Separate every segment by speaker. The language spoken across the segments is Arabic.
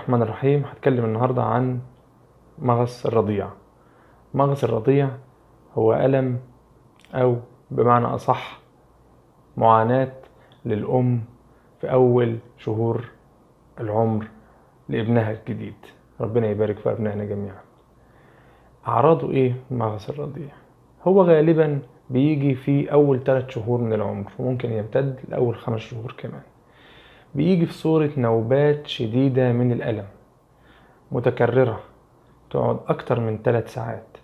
Speaker 1: الرحمن الرحيم. هتكلم النهاردة عن مغص الرضيع. مغص الرضيع هو ألم أو بمعنى أصح معاناة للأم في أول شهور العمر لابنها الجديد. ربنا يبارك في أبنائنا جميعا. أعراضه إيه مغص الرضيع؟ هو غالبا بيجي في أول 3 شهور من العمر وممكن يمتد لأول 5 شهور كمان. بيجي في صورة نوبات شديدة من الألم متكررة تقعد أكتر من 3 ساعات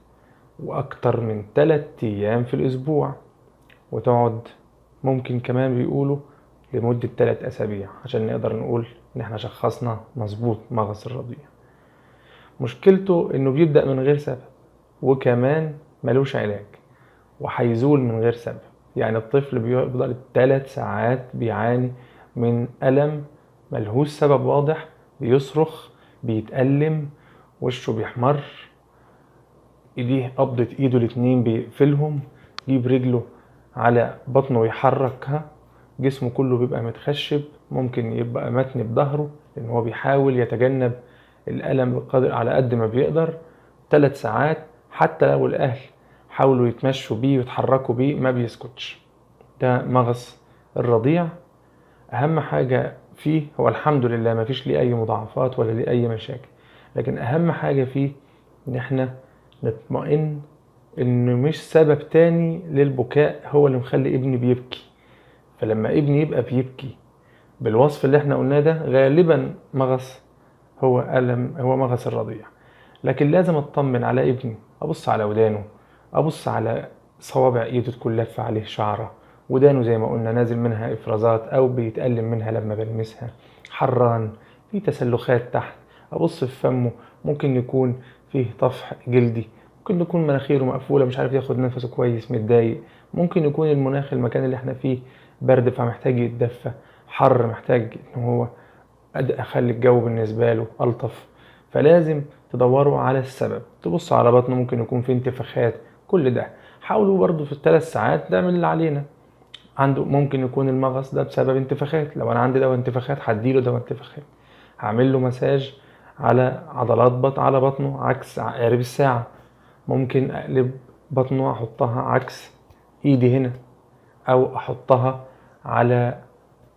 Speaker 1: وأكتر من 3 أيام في الأسبوع، وتقعد ممكن كمان بيقولوا لمدة 3 أسابيع عشان نقدر نقول إن احنا شخصنا مظبوط مغص الرضيع. مشكلته إنه بيبدأ من غير سبب وكمان ملوش علاج وهيزول من غير سبب. يعني الطفل بيفضل 3 ساعات بيعاني من ألم ملهوش سبب واضح، بيصرخ، بيتألم، وشه بيحمر، ايديه قبضة ايده الاتنين بيقفلهم، يجيب رجله على بطنه ويحركها، جسمه كله بيبقى متخشب، ممكن يبقى متني بظهره لان هو بيحاول يتجنب الألم بقدر على قد ما بيقدر. 3 ساعات حتى لو الأهل حاولوا يتمشوا بيه ويتحركوا بيه ما بيسكتش. ده مغص الرضيع. أهم حاجة فيه هو الحمد لله ما فيش ليه أي مضاعفات ولا ليه أي مشاكل، لكن أهم حاجة فيه إن احنا نطمئن إنه مش سبب تاني للبكاء هو اللي مخلي ابني بيبكي. فلما ابني يبقى بيبكي بالوصف اللي احنا قلناه ده غالبا مغص هو مغص الرضيع. لكن لازم اطمن على ابني، ابص على ودانه، ابص على صوابع ايده تكون لفه عليه شعره، ودانه زي ما قلنا نازل منها افرازات او بيتألم منها لما بلمسها، حران، في تسلخات تحت، ابص في فمه ممكن يكون فيه طفح جلدي، ممكن يكون مناخيره مقفوله مش عارف ياخد نفسه كويس متضايق، ممكن يكون المناخ المكان اللي احنا فيه برد فمحتاج يتدفى، حر محتاج ان هو اخلي الجو بالنسبه له الطف. فلازم تدوروا على السبب، تبص على بطنه ممكن يكون فيه انتفاخات، كل ده حاولوا برضو في ال3 ساعات نعمل اللي علينا. عنده ممكن يكون المغص ده بسبب انتفاخات، لو انا عندي دواء انتفاخات هديله دواء انتفاخات، هعمل له مساج على عضلات على بطنه عكس عقارب الساعة، ممكن اقلب بطنه احطها عكس ايدي هنا او احطها على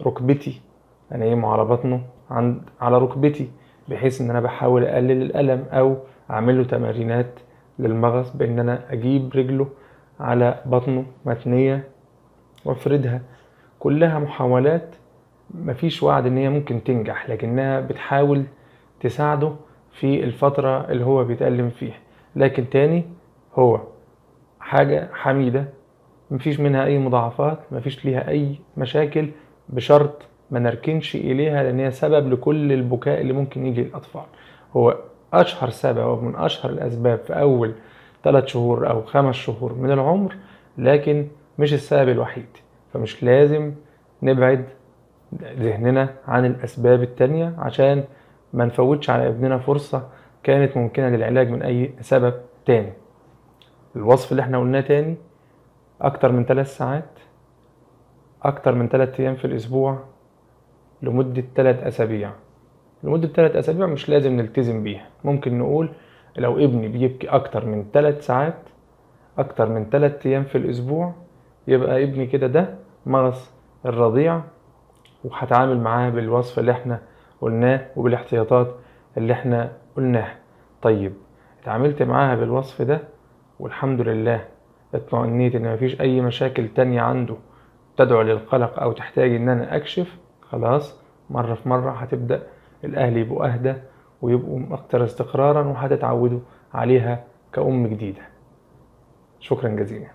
Speaker 1: ركبتي، انيمه على بطنه على ركبتي بحيث ان انا بحاول اقلل الالم، او اعمل له تمارينات للمغص بان انا اجيب رجله على بطنه متنية وافردها. كلها محاولات مفيش وعد ان هي ممكن تنجح، لكنها بتحاول تساعده في الفترة اللي هو بيتألم فيها. لكن تاني هو حاجة حميدة مفيش منها اي مضاعفات، مفيش ليها اي مشاكل، بشرط ما نركنش اليها لان هي سبب لكل البكاء اللي ممكن يجي للاطفال. هو اشهر سبب ومن اشهر الاسباب في اول 3 شهور او 5 شهور من العمر، لكن مش السبب الوحيد. فمش لازم نبعد ذهننا عن الاسباب التانية عشان ما نفوتش على ابننا فرصة كانت ممكنة للعلاج من اي سبب تاني. الوصف اللي احنا قلناه تاني: اكتر من 3 ساعات، اكتر من 3 ايام في الاسبوع، لمدة 3 اسابيع. لمدة 3 اسابيع مش لازم نلتزم بيها، ممكن نقول لو ابني بيبكي اكتر من 3 ساعات، اكتر من 3 ايام في الاسبوع، يبقى ابني كده ده مغص الرضيع، وهتعامل معاه بالوصف اللي احنا قلناه وبالاحتياطات اللي احنا قلناها. طيب اتعاملت معاها بالوصف ده والحمد لله اطمئنيت ان مفيش اي مشاكل تانية عنده تدعو للقلق او تحتاج ان انا اكشف، خلاص مرة في مرة هتبدأ الاهل يبقوا اهدى ويبقوا اكتر استقرارا وهتتعودوا عليها كأم جديدة. شكرا جزيلا.